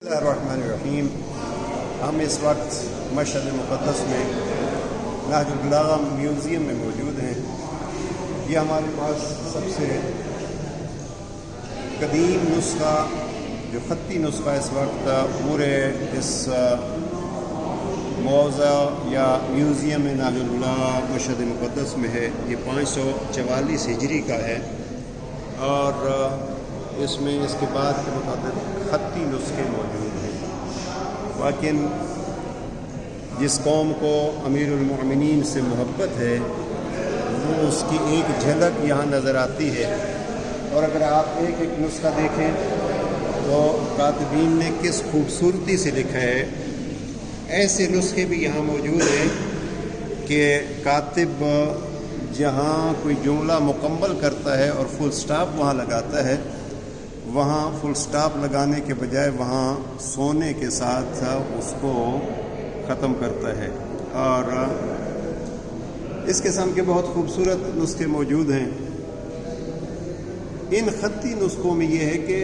Bismillahirrahmanirrahim। हम इस वक्त मशहद मुक़द्दस में नहजुल बलागा म्यूज़ियम में मौजूद हैं। ये हमारे पास सबसे कदीम नुस्खा जो ख़त्ती नुस्खा इस वक्त पूरे इस मौज़ा या म्यूज़ियम में नहजुल बलागा मशहद मुक़द्दस में है। ये 544 हिजरी का है और इसमें इसके बाद के मुताबिक ख़त्ती नुस्खे मौजूद हैं। लेकिन जिस कौम को अमीरुल मोमिनीन से मोहब्बत है वो उसकी एक झलक यहाँ नज़र आती है। और अगर आप एक एक नुस्खा देखें तो कातिबीन ने किस खूबसूरती से लिखा है। ऐसे नुस्खे भी यहाँ मौजूद हैं कि कातिब जहाँ कोई जुमला मुकम्मल करता है और फुल स्टॉप वहाँ लगाता है, वहाँ फुल स्टॉप लगाने के बजाय वहाँ सोने के साथ उसको ख़त्म करता है। और इस किस्म के बहुत खूबसूरत नुस्खे मौजूद हैं। इन ख़त्ती नुस्खों में ये है कि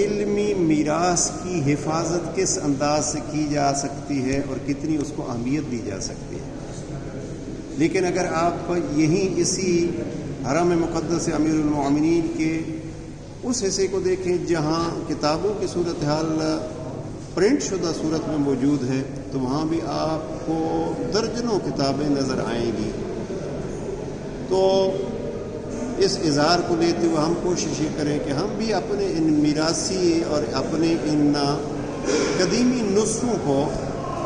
इल्मी मीरास की हिफाजत किस अंदाज से की जा सकती है और कितनी उसको अहमियत दी जा सकती है। लेकिन अगर आप यहीं इसी हरम मुक़द्दस अमीरुल मोमिनीन के उस हिस्से को देखें जहाँ किताबों की सूरत हाल प्रिंट शुदा सूरत में मौजूद है, तो वहाँ भी आपको दर्जनों किताबें नज़र आएंगी। तो इस इज़हार को लेते हुए हम कोशिश ये करें कि हम भी अपने इन मीरासी और अपने इन कदीमी नुस्खों को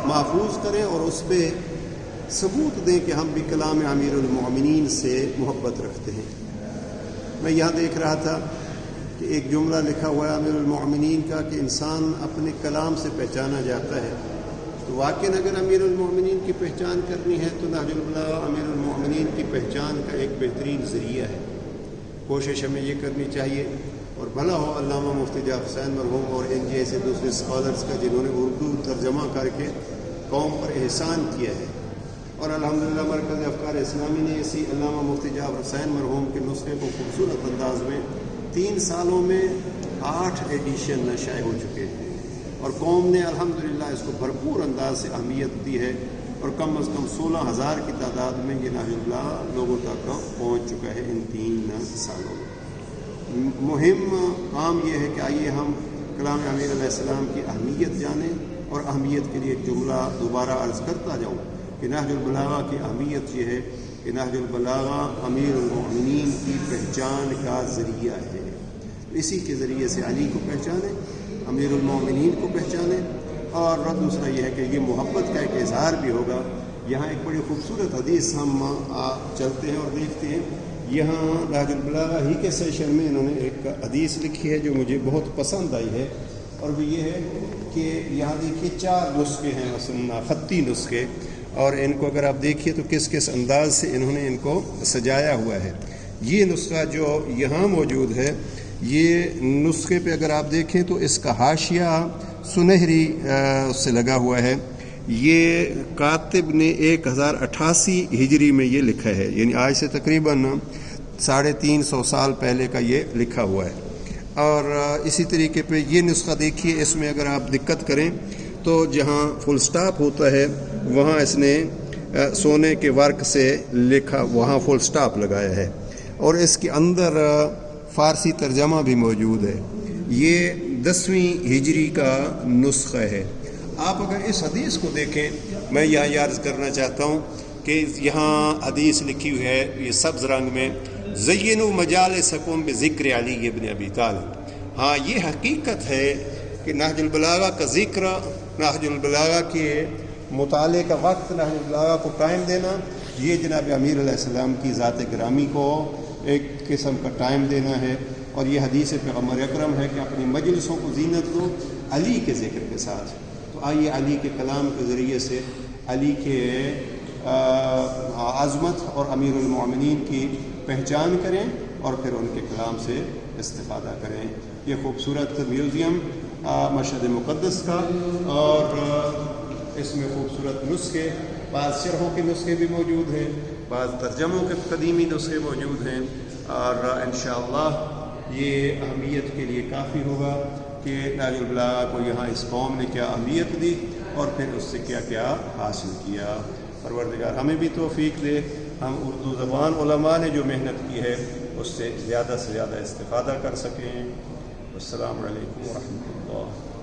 महफूज करें और उस पर सबूत दें कि हम भी कलाम अमीरुल मोमिनीन से मोहब्बत रखते हैं। मैं यहाँ देख रहा था कि एक जुमला लिखा हुआ है अमीरुल मोमिनीन का कि इंसान अपने कलाम से पहचाना जाता है। तो वाक़ई अगर अमीरुल मोमिनीन की पहचान करनी है तो नहजुल बलागा अमीरुल मोमिनीन की पहचान का एक बेहतरीन ज़रिया है। कोशिश हमें ये करनी चाहिए और भला हो अल्लामा मुफ्ती जाफ़र हुसैन मरहूम और इन जैसे दूसरे स्कॉलर्स का जिन्होंने उर्दू तर्जमा करके कौम पर एहसान किया है। और अल्हम्दुलिल्लाह मरकज़ अफ़कार इस्लामी ने इसी अल्लामा मुफ्ती जाफ़र हुसैन मरहूम के नुस्खे को खूबसूरत अंदाज में 3 सालों में 8 एडिशन शाये हो चुके हैं और कौम ने अल्हम्दुलिल्लाह इसको भरपूर अंदाज से अहमियत दी है और कम अज़ कम 16,000 की तादाद में ये नहजुल बलागा लोगों तक पहुँच चुका है इन 3 सालों में। मुहिम काम ये है कि आइए हम कलाम आमीर अलैहिस्सलाम की अहमियत जानें और अहमियत के लिए एक जुमला दोबारा अर्ज़ करता जाऊँ कि नहजुल बलागा की अहमियत ये है कि नहजुल बलागा अमीरुल मोमिनीन की पहचान का ज़रिया है। इसी के ज़रिए से अली को पहचाने, अमीरुल मोमिनीन को पहचाने और दूसरा यह है कि ये मोहब्बत का एक इज़हार भी होगा। यहाँ एक बड़ी खूबसूरत हदीस हम चलते हैं और देखते हैं। यहाँ नहजुल बलागा ही के सेशन में इन्होंने एक हदीस लिखी है जो मुझे बहुत पसंद आई है और वो ये है कि यहाँ देखिए 4 नुस्खे हैं सुनना ख़त्ती नुस्खे और इनको अगर आप देखिए तो किस किस अंदाज से इन्होंने इनको सजाया हुआ है। ये नुस्खा जो यहाँ मौजूद है, ये नुस्खे पे अगर आप देखें तो इसका हाशिया सुनहरी से लगा हुआ है। ये कातिब ने 1088 हिजरी में ये लिखा है, यानी आज से तकरीबन 350 साल पहले का ये लिखा हुआ है। और इसी तरीके पे ये नुस्खा देखिए, इसमें अगर आप दिक्कत करें तो जहाँ फुल स्टॉप होता है वहाँ इसने सोने के वर्क से लिखा, वहाँ फुल स्टॉप लगाया है और इसके अंदर फ़ारसी तर्जमा भी मौजूद है। ये 10वीं हिजरी का नुस्खा है। आप अगर इस हदीस को देखें, मैं यहाँ याद करना चाहता हूँ कि यहाँ हदीस लिखी हुई है ये सब्ज़ रंग में, ज़य्यिनु मजालिसकुम बिज़िक्र अली इब्न अबी तालिब। हाँ, ये हकीकत है कि नहजुल बलागा का ज़िक्र, नहजुल बलागा के मुताले का वक्त, नहजुल बलागा को टाइम देना, ये जनाब अमीर अलैहिस्सलाम की ज़ात गिरामी को एक किस्म का टाइम देना है। और ये हदीस पैगम्बर अकरम है कि अपनी मजलिसों को ज़ीनत दो अली के ज़िक्र के साथ। तो आइए अली के कलाम के ज़रिए से अली के आज़मत और अमीरुल मोमिनीन की पहचान करें और फिर उनके कलाम से इस्तिफ़ादा करें। ये खूबसूरत म्यूज़ियम मशहद मुक़द्दस का और इसमें खूबसूरत नुस्खे, बाज़ शरहों के नुस्खे भी मौजूद हैं, बाज़ तर्जमों के कदीमी नुस्खे मौजूद हैं और इंशाअल्लाह ये अहमियत के लिए काफ़ी होगा کہ نہج البلاغہ کو یہاں اس قوم نے کیا اہمیت دی اور پھر اس سے کیا کیا حاصل کیا۔ پروردگار ہمیں بھی توفیق دے، ہم اردو زبان علماء نے جو محنت کی ہے اس سے زیادہ استفادہ کر سکیں۔ السلام علیکم ورحمۃ اللہ۔